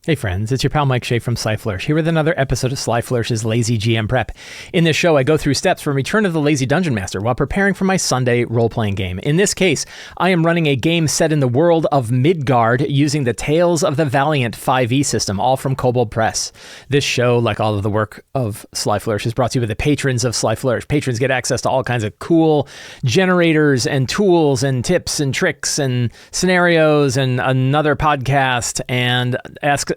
Hey friends, it's your pal Mike Shea from Sly Flourish, here with another episode of Sly Flourish's Lazy GM Prep. In this show, I go through steps from Return of the Lazy Dungeon Master while preparing for my Sunday role-playing game. In this case, I am running a game set in the world of Midgard using the Tales of the Valiant 5e system, all from Kobold Press. This show, like all of the work of Sly Flourish, is brought to you by the patrons of Sly Flourish. Patrons get access to all kinds of cool generators and tools and tips and tricks and scenarios and another podcast and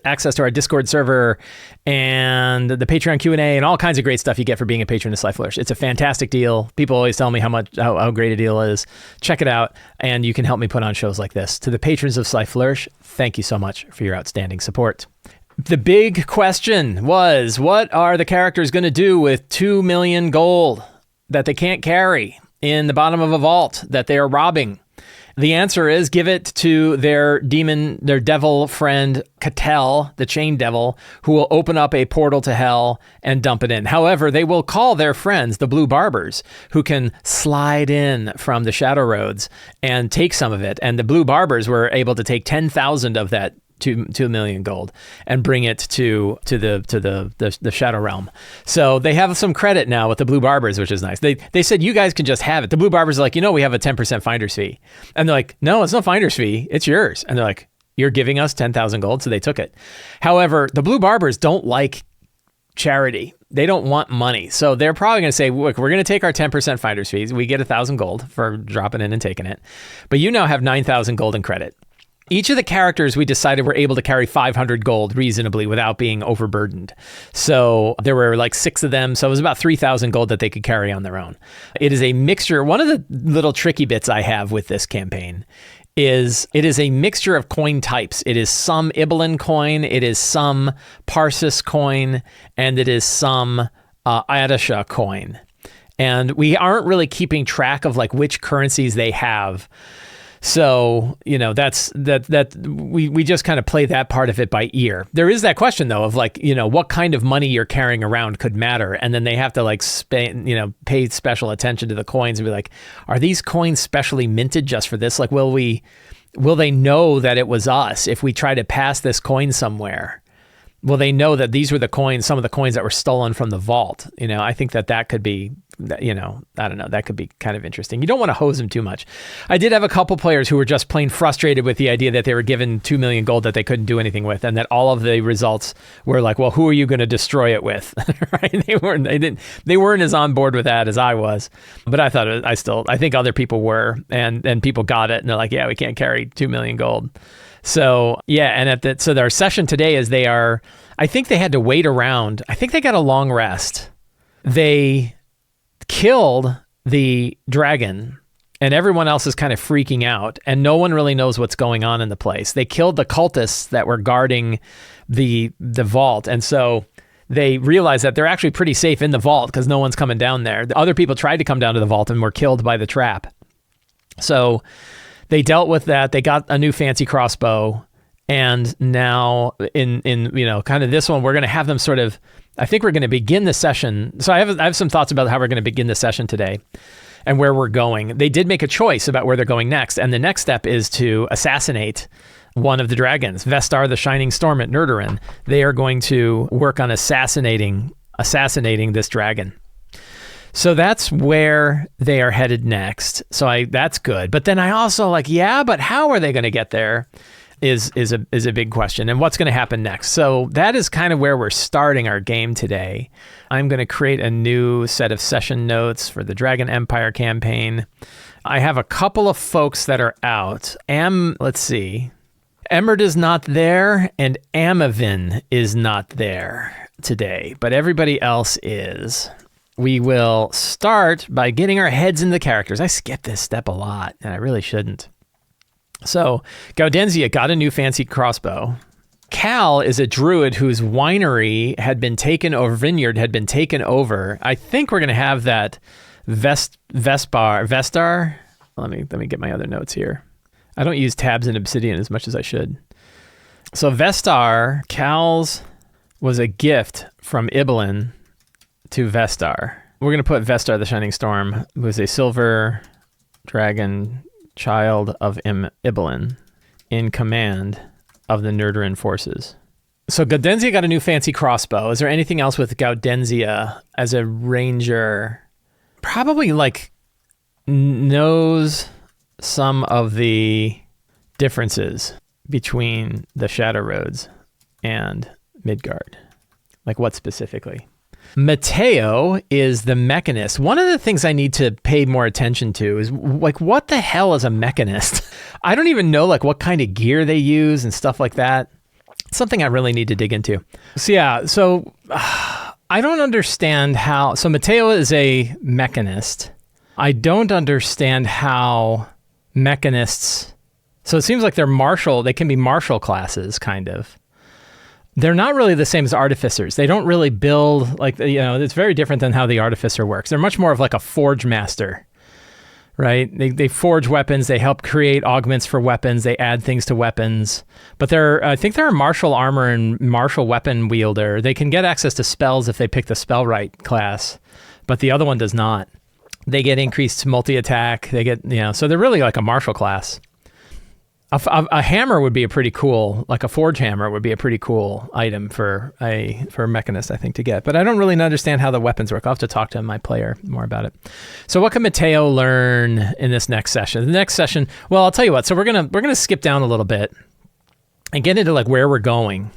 access to our Discord server and the Patreon Q&A and all kinds of great stuff you get for being a patron of Sly Flourish. It's a fantastic deal. People always tell me how great a deal is. Check it out, and you can help me put on shows like this. To the patrons of Sly Flourish, thank you so much for your outstanding support. The big question was, what are the characters going to do with 2 million gold that they can't carry in the bottom of a vault that they are robbing? The answer is give it to their devil friend, Cattell, the chain devil, who will open up a portal to hell and dump it in. However, they will call their friends, the Blue Barbers, who can slide in from the Shadow Roads and take some of it. And the Blue Barbers were able to take 10,000 of that 2 million gold and bring it to the Shadow Realm. So they have some credit now with the Blue Barbers, which is nice. They said, you guys can just have it. The Blue Barbers are like, we have a 10% finder's fee. And they're like, no, it's no finder's fee. It's yours. And they're like, you're giving us 10,000 gold. So they took it. However, the Blue Barbers don't like charity. They don't want money. So they're probably going to say, look, we're going to take our 10% finder's fees. We get 1,000 gold for dropping in and taking it. But you now have 9,000 gold in credit. Each of the characters we decided were able to carry 500 gold reasonably without being overburdened. So there were like 6 of them. So it was about 3,000 gold that they could carry on their own. It is a mixture. One of the little tricky bits I have with this campaign is it is a mixture of coin types. It is some Ibelin coin, it is some Parsis coin, and it is some Adasha coin. And we aren't really keeping track of like which currencies they have. So, that's we just kind of play that part of it by ear. There is that question though of like, what kind of money you're carrying around could matter. And then they have to like pay special attention to the coins and be like, are these coins specially minted just for this? Like, will they know that it was us if we try to pass this coin somewhere? Will they know that these were the coins, some of the coins that were stolen from the vault? I think that could be, I don't know, that could be kind of interesting. You don't want to hose them too much. I did have a couple players who were just plain frustrated with the idea that they were given 2 million gold that they couldn't do anything with, and that all of the results were like, well, who are you going to destroy it with? Right? They weren't as on board with that as I was, but I think other people were, and people got it, and they're like, yeah, we can't carry 2 million gold. So yeah, and so their session today is I think they had to wait around. I think they got a long rest. They killed the dragon, and everyone else is kind of freaking out, and no one really knows what's going on in the place. They killed the cultists that were guarding the vault, and so they realized that they're actually pretty safe in the vault because no one's coming down there. The other people tried to come down to the vault and were killed by the trap. So they dealt with that. They got a new fancy crossbow, and now in kind of this one, we're going to have them sort of. I think we're going to begin the session. So I have some thoughts about how we're going to begin the session today, and where we're going. They did make a choice about where they're going next, and the next step is to assassinate one of the dragons, Vestar, the Shining Storm at Nerderin. They are going to work on assassinating this dragon. So that's where they are headed next. So that's good. But then I also but how are they going to get there is a big question. And what's going to happen next? So that is kind of where we're starting our game today. I'm going to create a new set of session notes for the Dragon Empire campaign. I have a couple of folks that are out. Let's see. Emmerd is not there, and Amavin is not there today, but everybody else is. We will start by getting our heads into the characters. I skip this step a lot, and I really shouldn't. So, Gaudenzia got a new fancy crossbow. Cal is a druid whose vineyard had been taken over. I think we're going to have that Vestar. Let me get my other notes here. I don't use tabs in Obsidian as much as I should. So Vestar, Cal's was a gift from Ibelin to Vestar. We're going to put Vestar the Shining Storm, who is a silver dragon child of Ibelin, in command of the Nerderin forces. So Gaudenzia got a new fancy crossbow. Is there anything else with Gaudenzia as a ranger? Probably like knows some of the differences between the Shadow Roads and Midgard. Like what specifically? Mateo is the mechanist. One of the things I need to pay more attention to is like, what the hell is a mechanist? I don't even know like what kind of gear they use and stuff like that. It's something I really need to dig into. So I don't understand how, so Mateo is a mechanist. I don't understand how mechanists, so it seems like they can be martial classes kind of. They're not really the same as artificers. They don't really build, like, it's very different than how the artificer works. They're much more of like a forge master, right? They forge weapons. They help create augments for weapons. They add things to weapons. But I think they're a martial armor and martial weapon wielder. They can get access to spells if they pick the spell right class, but the other one does not. They get increased multi-attack. They get, so they're really like a martial class. A hammer would be a pretty cool, like a forge hammer would be a pretty cool item for a mechanist, I think, to get. But I don't really understand how the weapons work. I'll have to talk to my player more about it. So what can Mateo learn in this next session? The next session, well, I'll tell you what. So we're gonna skip down a little bit and get into like where we're going.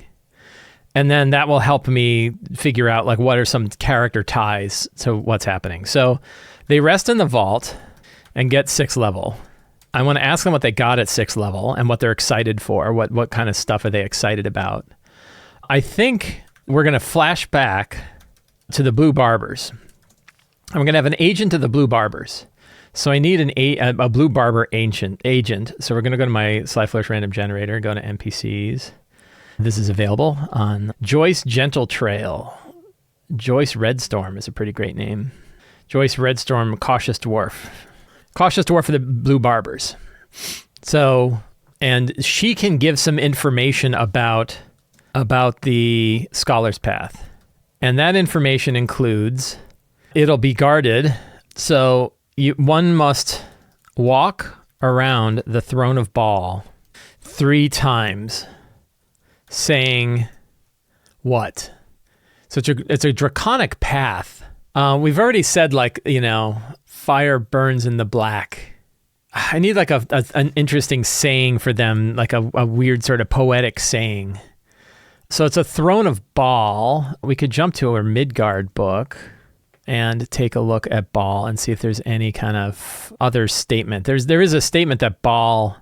And then that will help me figure out like what are some character ties to what's happening. So they rest in the vault and get 6th level. I want to ask them what they got at 6th level and what they're excited for. What kind of stuff are they excited about? I think we're going to flash back to the Blue Barbers. I'm going to have an agent of the Blue Barbers. So I need a Blue Barber agent. So we're going to go to my Sly Flourish random generator, go to NPCs. This is available on Joyce Gentle Trail. Joyce Redstorm is a pretty great name. Joyce Redstorm, Cautious Dwarf. Cautious Dwarf for the Blue Barbers. So, and she can give some information about the Scholar's Path. And that information includes, it'll be guarded. So one must walk around the Throne of Baal 3 times, saying what? So it's a draconic path. We've already said like, fire burns in the black. I need like an interesting saying for them, like a weird sort of poetic saying. So it's a Throne of Baal. We could jump to our Midgard book and take a look at Baal and see if there's any kind of other statement. There is a statement that Baal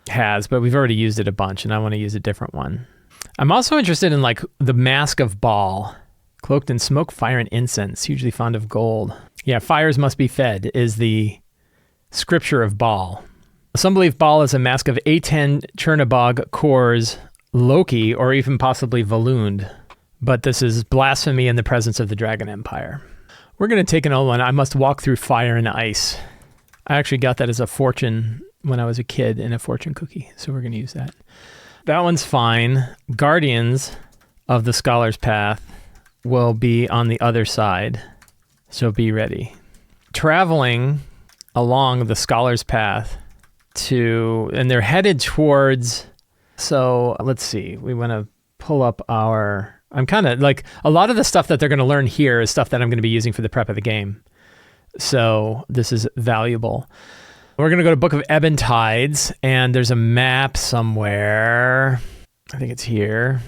has, but we've already used it a bunch and I want to use a different one. I'm also interested in like the Mask of Baal, cloaked in smoke, fire, and incense, hugely fond of gold. Yeah, fires must be fed is the scripture of Baal. Some believe Baal is a mask of A10 Chernobog, Kors, Loki, or even possibly Volund. But this is blasphemy in the presence of the Dragon Empire. We're going to take an old one. I must walk through fire and ice. I actually got that as a fortune when I was a kid in a fortune cookie, so we're going to use that. That one's fine. Guardians of the Scholar's Path will be on the other side. So be ready. Traveling along the Scholar's Path and they're headed towards, so let's see, we want to pull up I'm kind of like, a lot of the stuff that they're going to learn here is stuff that I'm going to be using for the prep of the game. So this is valuable. We're going to go to Book of Ebb and Tides, and there's a map somewhere. I think it's here.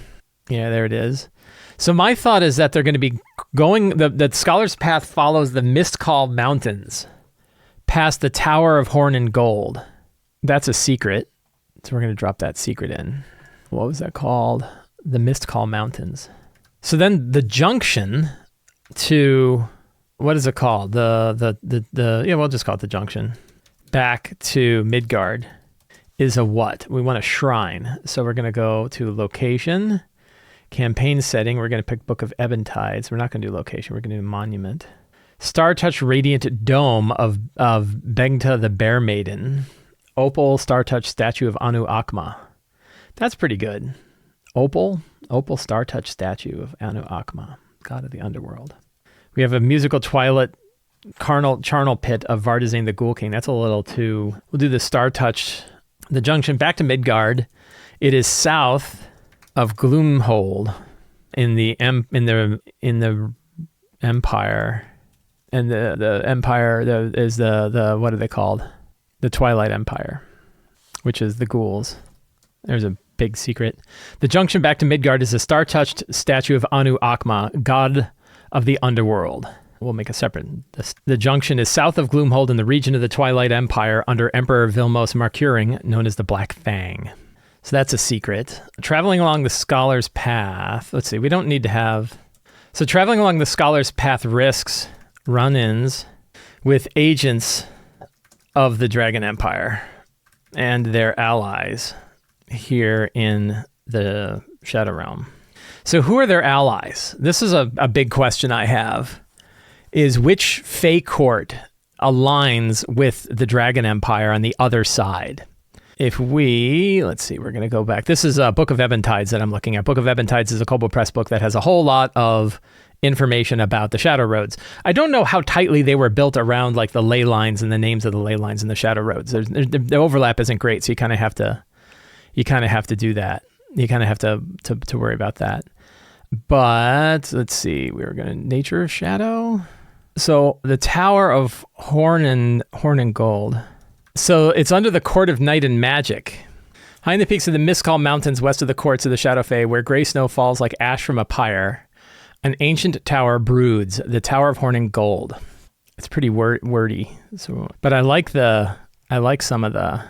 Yeah, there it is. So my thought is that they're going to be going, the Scholar's Path follows the Mistcall Mountains past the Tower of Horn and Gold. That's a secret. So we're going to drop that secret in. What was that called? The Mistcall Mountains. So then the junction to, what is it called? Yeah, we'll just call it the junction. Back to Midgard is a what? We want a shrine. So we're going to go to location. Campaign setting, we're going to pick Book of Ebb and Tides. We're not going to do location, we're going to do monument. Star-touched radiant dome of Begta the Bear Maiden. Opal star-touched statue of Anu Akma. That's pretty good. Opal star-touched statue of Anu Akma, god of the underworld. We have a musical twilight charnel pit of Vardazane the Ghoul King. That's a little too... We'll do the star-touched, the junction back to Midgard. It is south of Gloomhold in the Empire, and the Empire is the what are they called? The Twilight Empire, which is the ghouls. There's a big secret. The junction back to Midgard is a star-touched statue of Anu Akma, god of the underworld. We'll make a separate. The junction is south of Gloomhold in the region of the Twilight Empire under Emperor Vilmos Markuring, known as the Black Fang. So that's a secret. Traveling along the Scholar's Path. Let's see, we don't need to have... So traveling along the Scholar's Path risks run-ins with agents of the Dragon Empire and their allies here in the Shadow Realm. So who are their allies? This is a big question I have, is which Fae court aligns with the Dragon Empire on the other side? If we, let's see, we're going to go back. This is a Book of Ebontides that I'm looking at. Book of Ebontides is a Kobold Press book that has a whole lot of information about the Shadow Roads. I don't know how tightly they were built around like the ley lines and the names of the ley lines in the Shadow Roads. The overlap isn't great, so you kind of have to do that. You kind of have to worry about that. But let's see, we were going to Nature of Shadow. So the Tower of Horn and Gold. So it's under the Court of Night and Magic. High in the peaks of the Mistcall Mountains west of the courts of the Shadow Fae, where gray snow falls like ash from a pyre, an ancient tower broods, the Tower of Horn and Gold. It's pretty wordy. So, but I like some of the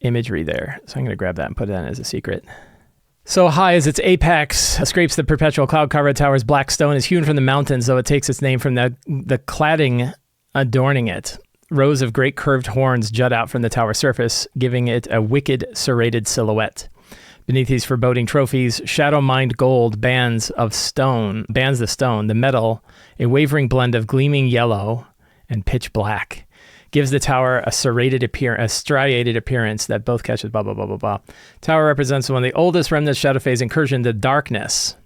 imagery there. So I'm going to grab that and put it in as a secret. So high as its apex scrapes the perpetual cloud cover, the tower's black stone is hewn from the mountains, though it takes its name from the cladding adorning it. Rows of great curved horns jut out from the tower surface, giving it a wicked, serrated silhouette. Beneath these foreboding trophies, shadow-mined gold bands the stone, the metal, a wavering blend of gleaming yellow and pitch black, gives the tower a striated appearance that both catches blah, blah, blah, blah, blah. Tower represents one of the oldest remnants Shadow Fae's incursion into darkness.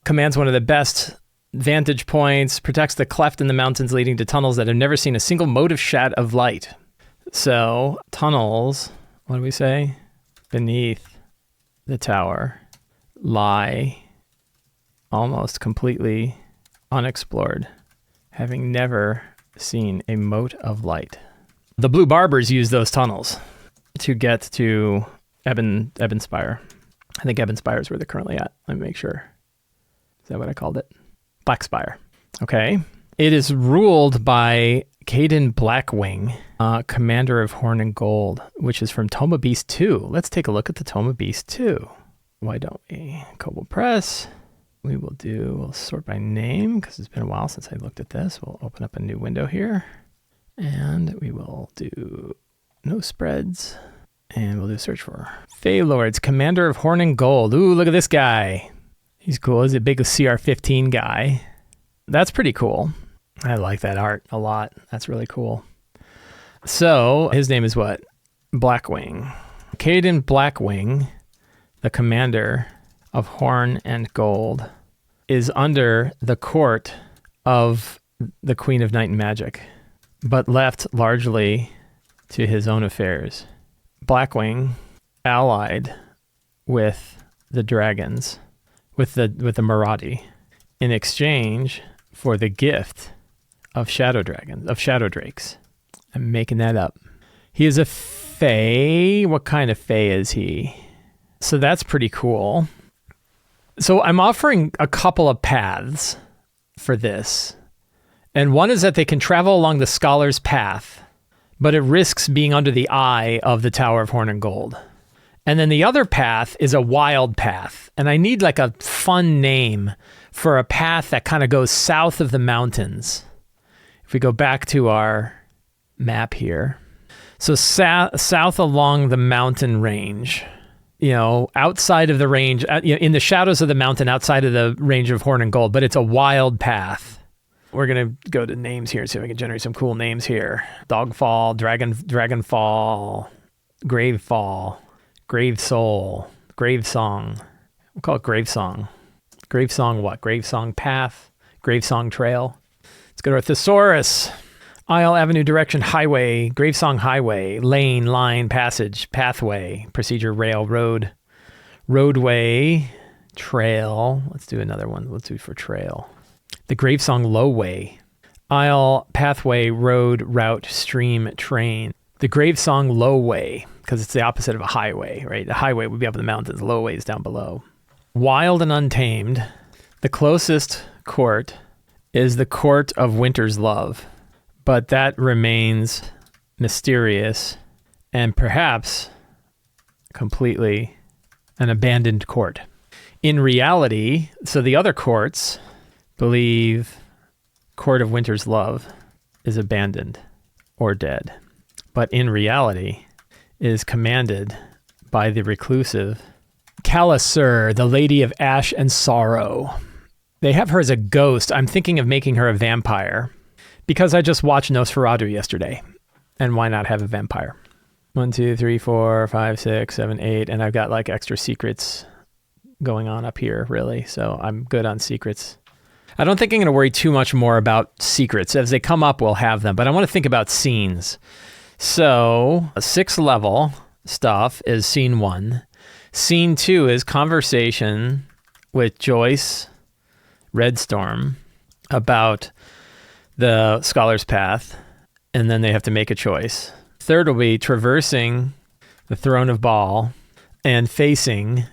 Commands one of the best vantage points, protects the cleft in the mountains leading to tunnels that have never seen a single mote of light. So, tunnels, what do we say? Beneath the tower lie almost completely unexplored, having never seen a mote of light. The Blue Barbers use those tunnels to get to Ebonspire. I think Ebonspire is where they're currently at. Let me make sure. Is that what I called it? Blackspire. Okay. It is ruled by Caden Blackwing, commander of Horn and Gold, which is from Tome of Beast 2. Let's take a look at the Tome of Beast 2. Why don't we? Kobold Press. We'll sort by name because it's been a while since I looked at this. We'll open up a new window here and we will do no spreads and we'll do search for Fae Lords, commander of Horn and Gold. Ooh, look at this guy. He's cool. He's a big CR15 guy. That's pretty cool. I like that art a lot. That's really cool. So his name is what? Blackwing. Caden Blackwing, the commander of Horn and Gold, is under the court of the Queen of Night and Magic, but left largely to his own affairs. Blackwing allied with the dragons, with the Marathi, in exchange for the gift of shadow drakes. I'm making that up. He is a Fae. What kind of Fae is he? So that's pretty cool. So I'm offering a couple of paths for this. And one is that they can travel along the Scholar's Path, but it risks being under the eye of the Tower of Horn and Gold. And then the other path is a wild path. And I need like a fun name for a path that kind of goes south of the mountains. If we go back to our map here. So south along the mountain range, outside of the range, in the shadows of the mountain, outside of the range of Horn and Gold, but it's a wild path. We're going to go to names here, see if I can generate some cool names here. Dogfall, Dragonfall, Gravefall, Gravesoul, Gravesong. We'll call it Gravesong. Gravesong what? Gravesong Path, Gravesong Trail. Let's go to our Thesaurus. Isle Avenue Direction Highway, Gravesong Highway, Lane, Line, Passage, Pathway, Procedure, Railroad, Roadway, Trail. Let's do another one. Let's do for trail. The Gravesong Lowway. Aisle, pathway, road, route, stream, train. The Gravesong Lowway, because it's the opposite of a highway, right? The highway would be up in the mountains. Lowway is down below. Wild and Untamed. The closest court is the Court of Winter's Love, but that remains mysterious and perhaps completely an abandoned court. In reality, so the other courts believe Court of Winter's Love is abandoned or dead, but in reality is commanded by the reclusive Calasur, the Lady of Ash and Sorrow. They have her as a ghost. I'm thinking of making her a vampire because I just watched Nosferatu yesterday, and why not have a vampire? 1, 2, 3, 4, 5, 6, 7, 8, and I've got like extra secrets going on up here, really, so I'm good on secrets. I don't think I'm going to worry too much more about secrets. As they come up, we'll have them. But I want to think about scenes. So 6th level stuff is scene 1. Scene 2 is conversation with Joyce Redstorm about the Scholar's Path. And then they have to make a choice. 3rd will be traversing the Throne of Baal and facing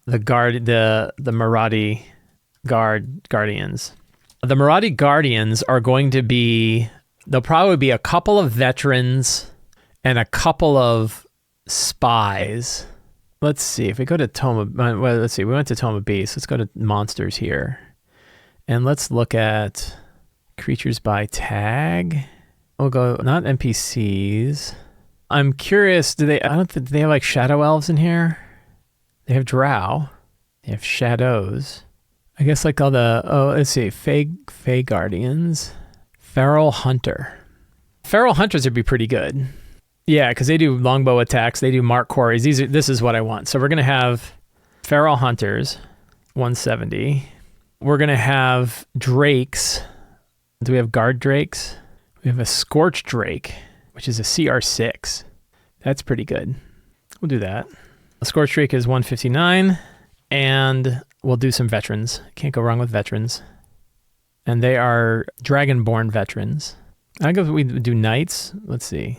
the Marathi Guardians. The Marathi Guardians are going to be, there'll probably be a couple of veterans and a couple of spies. Let's see, if we go to Toma, well, let's see, we went to Toma Beast. Let's go to monsters here. And let's look at creatures by tag. We'll go, not NPCs. I'm curious, do they have like shadow elves in here? They have drow. They have shadows. I guess like all the, let's see, Fey Guardians. Feral Hunter. Feral Hunters would be pretty good. Yeah, because they do longbow attacks. They do mark quarries. This is what I want. So we're going to have Feral Hunters, 170. We're going to have Drakes. Do we have Guard Drakes? We have a Scorch Drake, which is a CR6. That's pretty good. We'll do that. A Scorch Drake is 159. And we'll do some veterans. Can't go wrong with veterans. And they are Dragonborn veterans. I guess we do knights. Let's see.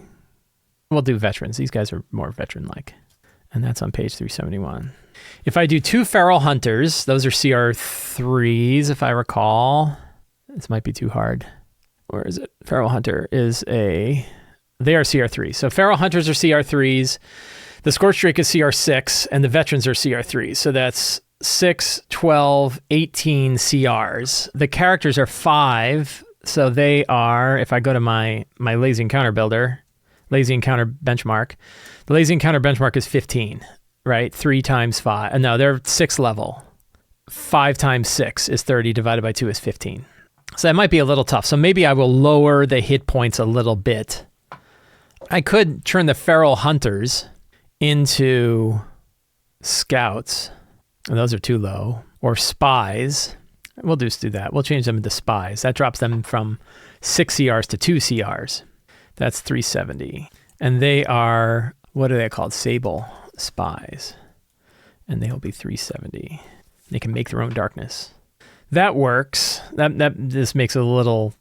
We'll do veterans. These guys are more veteran-like. And that's on page 371. If I do 2 feral hunters, those are CR3s, if I recall. This might be too hard. Where is it? Feral hunter is they are CR3s. So feral hunters are CR3s. The Scorch Drake is CR6, and the veterans are CR3s. So that's 6, 12, 18 CRs. The characters are 5, so they are, if I go to my Lazy Encounter Builder, Lazy Encounter Benchmark, the Lazy Encounter Benchmark is 15, right? 3 times 5. No, they're 6th level. 5 times 6 is 30, divided by 2 is 15. So that might be a little tough. So maybe I will lower the hit points a little bit. I could turn the Feral Hunters into scouts, and those are too low, or spies. We'll just do that. We'll change them into spies. That drops them from 6 CRs to 2 CRs. That's 370. And they are, what are they called? Sable spies. And they'll be 370. They can make their own darkness. That works. That this makes it a little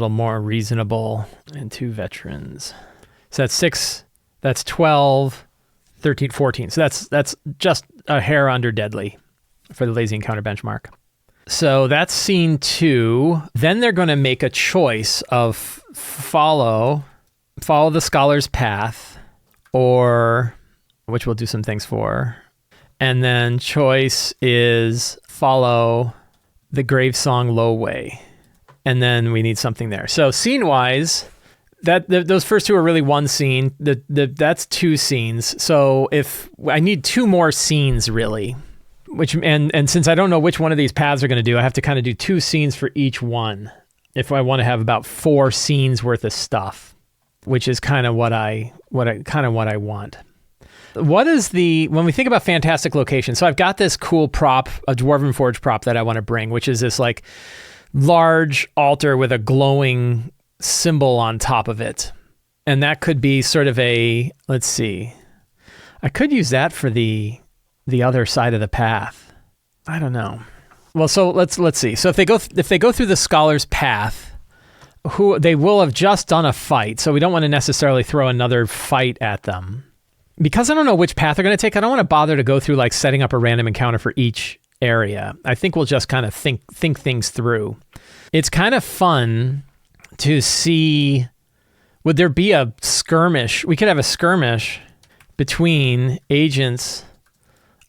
more reasonable. And 2 veterans. So that's 6, that's 12, 13, 14. So that's just a hair under deadly for the Lazy Encounter Benchmark. So that's scene 2. Then they're going to make a choice of follow the Scholar's Path, or which we'll do some things for. And then choice is follow the Gravesong Lowway. And then we need something there. So scene-wise, those first 2 are really one scene. That's 2 scenes. So if I need 2 more scenes, really, and since I don't know which one of these paths are going to do, I have to kind of do 2 scenes for each one if I want to have about 4 scenes worth of stuff, which is kind of what I want. What is when we think about fantastic locations? So I've got this cool prop, a Dwarven Forge prop that I want to bring, which is this like large altar with a glowing symbol on top of it. And that could be sort of let's see. I could use that for the other side of the path. I don't know. Well, so let's see. So if they go through the scholar's path, who they will have just done a fight, so we don't want to necessarily throw another fight at them. Because I don't know which path they're going to take, I don't want to bother to go through like setting up a random encounter for each area. I think we'll just kind of think things through. It's kind of fun to see, would there be a skirmish? We could have a skirmish between agents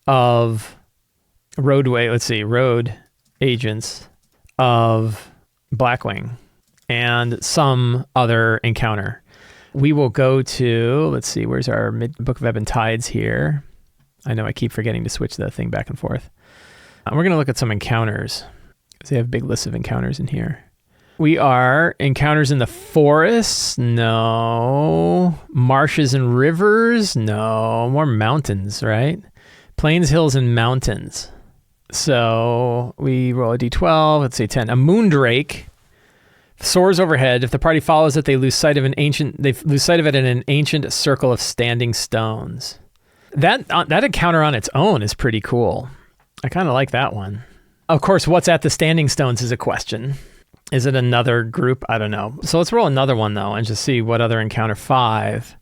of road agents of Blackwing and some other encounter. We will go to, let's see, where's our Book of Ebb and Tides here? I know I keep forgetting to switch the thing back and forth. We're going to look at some encounters, because they have a big list of encounters in here. We are encounters in the forests? No. Marshes and rivers? No. More mountains, right? Plains, hills, and mountains. So we roll a d12, let's say 10. A moondrake soars overhead. If the party follows it, they lose sight of it in an ancient circle of standing stones. That encounter on its own is pretty cool. I kind of like that one. Of course, what's at the standing stones is a question. Is it another group? I don't know. So let's roll another one, though, and just see what other encounter. 5.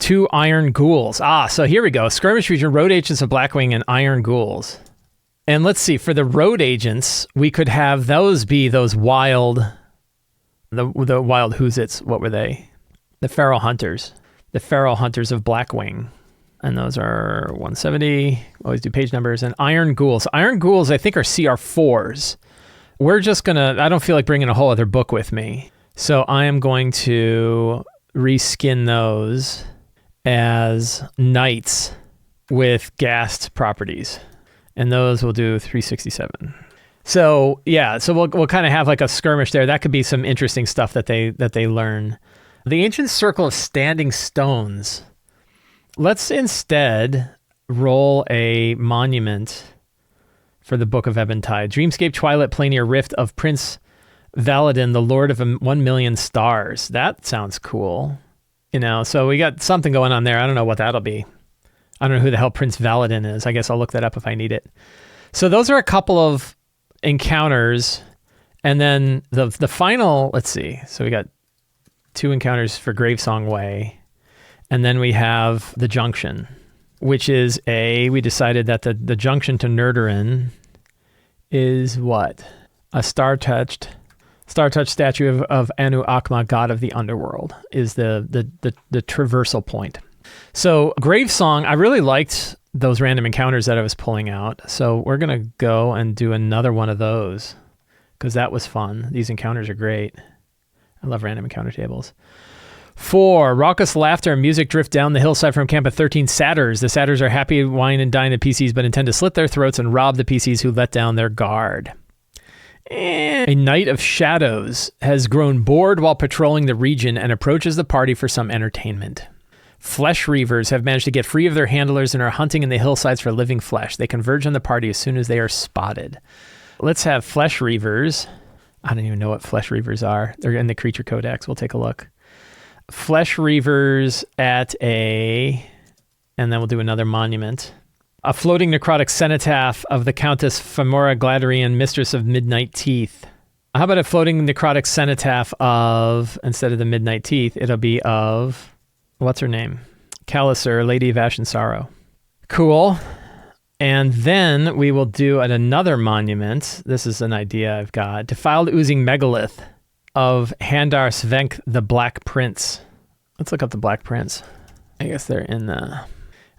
2 iron ghouls. So here we go. Skirmish between road agents of Blackwing and iron ghouls. And let's see, for the road agents, we could have those be those wild, the wild who's-its. What were they? The feral hunters. The feral hunters of Blackwing. And those are 170. Always do page numbers. And iron ghouls. Iron ghouls, I think, are CR4s. We're just going to, I don't feel like bringing a whole other book with me. So I am going to reskin those as knights with gassed properties. And those will do 367. So yeah, so we'll kind of have like a skirmish there. That could be some interesting stuff that they learn. The ancient circle of standing stones. Let's instead roll a monument for the Book of Ebb and Tide. Dreamscape Twilight Planar Rift of Prince Valadin, the Lord of 1,000,000 Stars. That sounds cool. So we got something going on there. I don't know what that'll be. I don't know who the hell Prince Valadin is. I guess I'll look that up if I need it. So those are a couple of encounters. And then the final, let's see. So we got 2 encounters for Gravesong Way. And then we have the Junction, which is we decided that the Junction to Nerderin is what? A star-touched statue of Anu Akma, god of the underworld, is the traversal point. So Gravesong, I really liked those random encounters that I was pulling out. So we're going to go and do another one of those because that was fun. These encounters are great. I love random encounter tables. 4, raucous laughter and music drift down the hillside from camp of 13 satyrs. The satyrs are happy, wine, and dine the PCs, but intend to slit their throats and rob the PCs who let down their guard. A Knight of Shadows has grown bored while patrolling the region and approaches the party for some entertainment. Flesh Reavers have managed to get free of their handlers and are hunting in the hillsides for living flesh. They converge on the party as soon as they are spotted. Let's have Flesh Reavers. I don't even know what Flesh Reavers are. They're in the Creature Codex. We'll take a look. Flesh Reavers and then we'll do another monument. A floating necrotic cenotaph of the Countess Femora Gladerian, Mistress of Midnight Teeth. How about a floating necrotic cenotaph of, instead of the Midnight Teeth, it'll be of... what's her name? Calisar, Lady of Ash and Sorrow. Cool. And then we will do another monument. This is an idea I've got. Defiled Oozing Megalith of Handar Svenk, the Black Prince. Let's look up the Black Prince. I guess they're in the...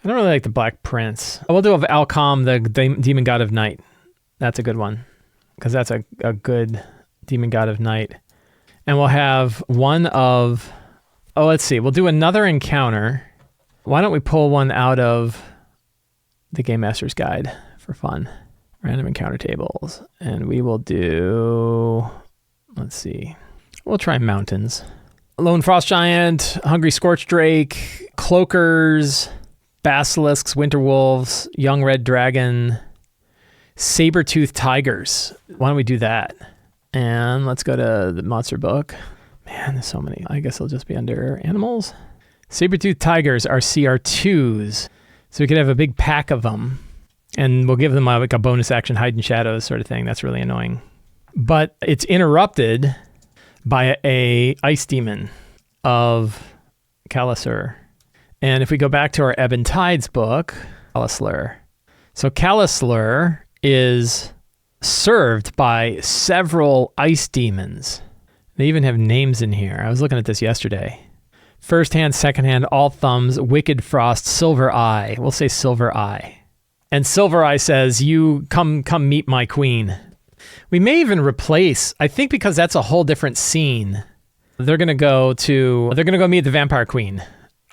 I don't really like the Black Prince. We'll do of Alcom, the Demon God of Night. That's a good one. Because that's a good Demon God of Night. And we'll have one of... oh, let's see. We'll do another encounter. Why don't we pull one out of the Game Master's Guide for fun? Random encounter tables. And we will do... let's see. We'll try mountains. Lone Frost Giant, Hungry Scorch Drake, Cloakers, Basilisks, Winter Wolves, Young Red Dragon, Saber-Toothed Tigers. Why don't we do that? And let's go to the monster book. Man, there's so many. I guess it'll just be under animals. Saber-Toothed Tigers are CR2s. So we could have a big pack of them. And we'll give them like a bonus action hide in shadows sort of thing. That's really annoying. But it's interrupted by a ice demon of Calasur. And if we go back to our Ebb and Tides book, Calasur. So Calasur is served by several ice demons. They even have names in here. I was looking at this yesterday. First hand, second hand, all thumbs, wicked frost, silver eye. We'll say silver eye. And silver eye says, you come meet my queen. We may even replace, I think because that's a whole different scene. They're going to go meet the vampire queen.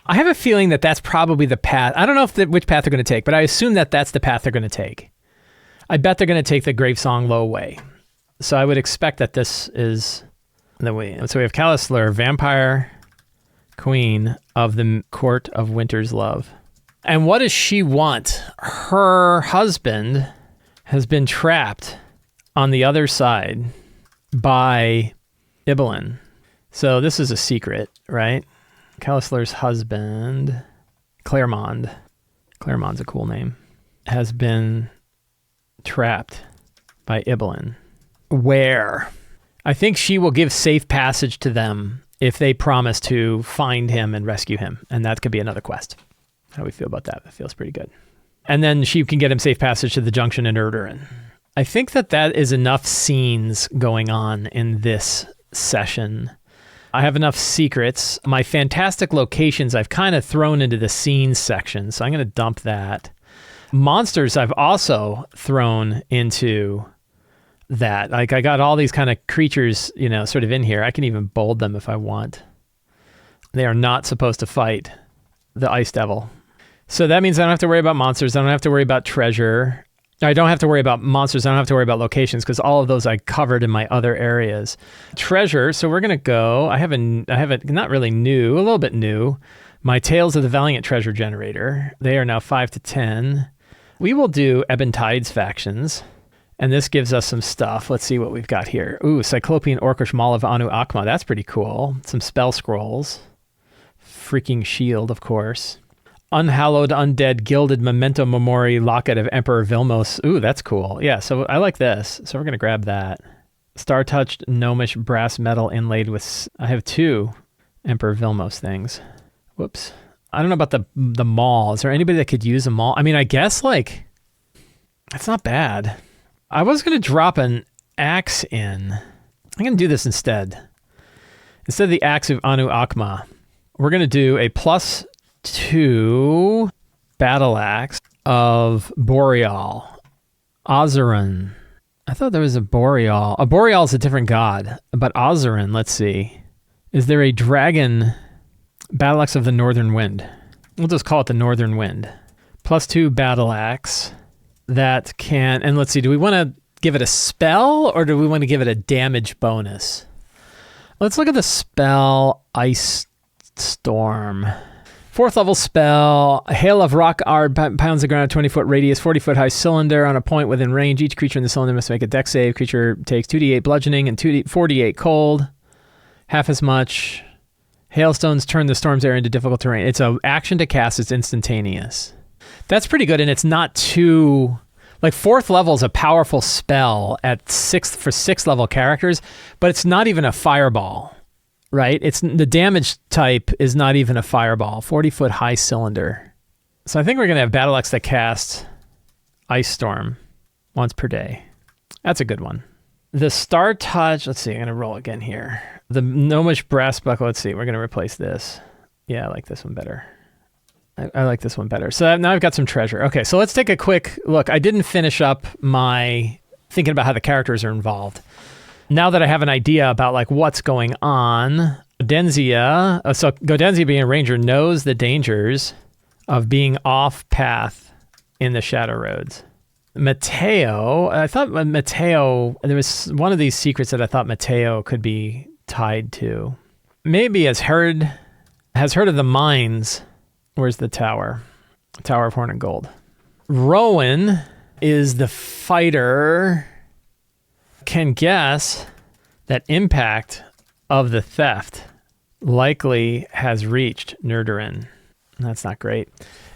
I have a feeling that that's probably the path. I don't know which path they're going to take, but I assume that that's the path they're going to take. I bet they're going to take the Gravesong Low way. So I would expect that this is the way. So we have Calasur, vampire queen of the court of winter's love. And what does she want? Her husband has been trapped on the other side by Ibelin. So this is a secret, right? Calasur's husband, Claremont, Claremont's a cool name, has been trapped by Ibelin. Where? I think she will give safe passage to them if they promise to find him and rescue him. And that could be another quest. How do we feel about that? That feels pretty good. And then she can get him safe passage to the junction in Erdurin. I think that is enough scenes going on in this session. I have enough secrets. My fantastic locations I've kind of thrown into the scenes section, so I'm going to dump that. Monsters I've also thrown into that. Like I got all these kind of creatures, sort of in here. I can even bold them if I want. They are not supposed to fight the Ice Devil. So that means I don't have to worry about monsters. I don't have to worry about treasure. I don't have to worry about monsters. I don't have to worry about locations because all of those I covered in my other areas. Treasure. So we're going to go. I have a not really new, a little bit new. My Tales of the Valiant treasure generator. They are now 5 to 10. We will do Ebb and Tides factions. And this gives us some stuff. Let's see what we've got here. Ooh, Cyclopean Orcish Maul of Anu Akma. That's pretty cool. Some spell scrolls. Freaking shield, of course. Unhallowed Undead Gilded Memento Mori Locket of Emperor Vilmos. Ooh, that's cool. Yeah, so I like this. So we're going to grab that. Star-touched gnomish brass metal inlaid with... I have 2 Emperor Vilmos things. Whoops. I don't know about the maul. Is there anybody that could use a maul? I mean, I guess, that's not bad. I was going to drop an axe in. I'm going to do this instead. Instead of the axe of Anu Akma, we're going to do a +2 battle axe of Boreal. Ozarin. I thought there was a Boreal. A Boreal is a different god. But Ozarin, let's see. Is there a dragon battle axe of the Northern Wind? We'll just call it the Northern Wind. +2 battle axe that can... And let's see, do we want to give it a spell or do we want to give it a damage bonus? Let's look at the spell Ice Storm. 4th level spell, a hail of rock ard pounds the ground at 20-foot radius, 40-foot high cylinder on a point within range. Each creature in the cylinder must make a dex save. Creature takes 2d8 bludgeoning and 4d8 cold. Half as much. Hailstones turn the storm's area into difficult terrain. It's an action to cast. It's instantaneous. That's pretty good, and it's not too... 4th level is a powerful spell at 6th for 6th level characters, but it's not even a fireball. Right? It's the damage type is not even a fireball. 40-foot high cylinder. So I think we're going to have Battle Axe that casts Ice Storm once per day. That's a good one. The Star Touch, let's see, I'm going to roll again here. The Gnomish Brass Buckle, let's see, we're going to replace this. Yeah, I like this one better. I like this one better. So now I've got some treasure. Okay, so let's take a quick look. I didn't finish up my thinking about how the characters are involved. Now that I have an idea about what's going on, Godenzia being a ranger knows the dangers of being off path in the Shadow Roads. Mateo, there was one of these secrets that I thought Mateo could be tied to. Maybe has heard of the mines. Where's the tower? Tower of Horn and Gold. Rowan is the fighter. Can guess that impact of the theft likely has reached Nerderin. That's not great.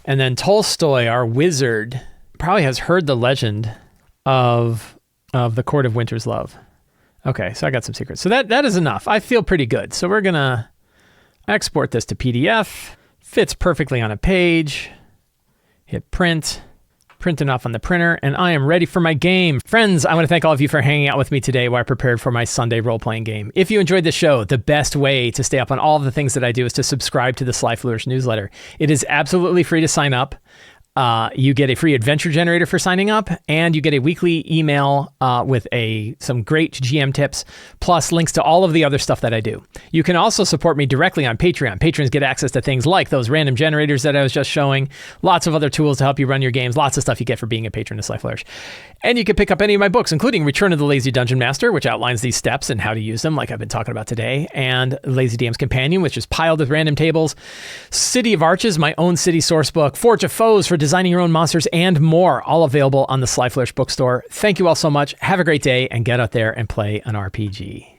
And then Tolstoy, our wizard, probably has heard the legend of the Court of Winter's Love. Okay, so I got some secrets. So that is enough. I feel pretty good. So we're going to export this to PDF. Fits perfectly on a page. Hit print. Printing off on the printer, and I am ready for my game. Friends, I want to thank all of you for hanging out with me today while I prepared for my Sunday role-playing game. If you enjoyed the show, the best way to stay up on all of the things that I do is to subscribe to the Sly Flourish newsletter. It is absolutely free to sign up. You get a free adventure generator for signing up, and you get a weekly email with some great GM tips, plus links to all of the other stuff that I do. You can also support me directly on Patreon. Patrons get access to things like those random generators that I was just showing, lots of other tools to help you run your games, lots of stuff you get for being a patron of Sly Flourish. And you can pick up any of my books, including Return of the Lazy Dungeon Master, which outlines these steps and how to use them, like I've been talking about today, and Lazy DM's Companion, which is piled with random tables, City of Arches, my own city source book, Forge of Foes for designing your own monsters, and more, all available on the Sly Flourish bookstore. Thank you all so much. Have a great day, and get out there and play an RPG.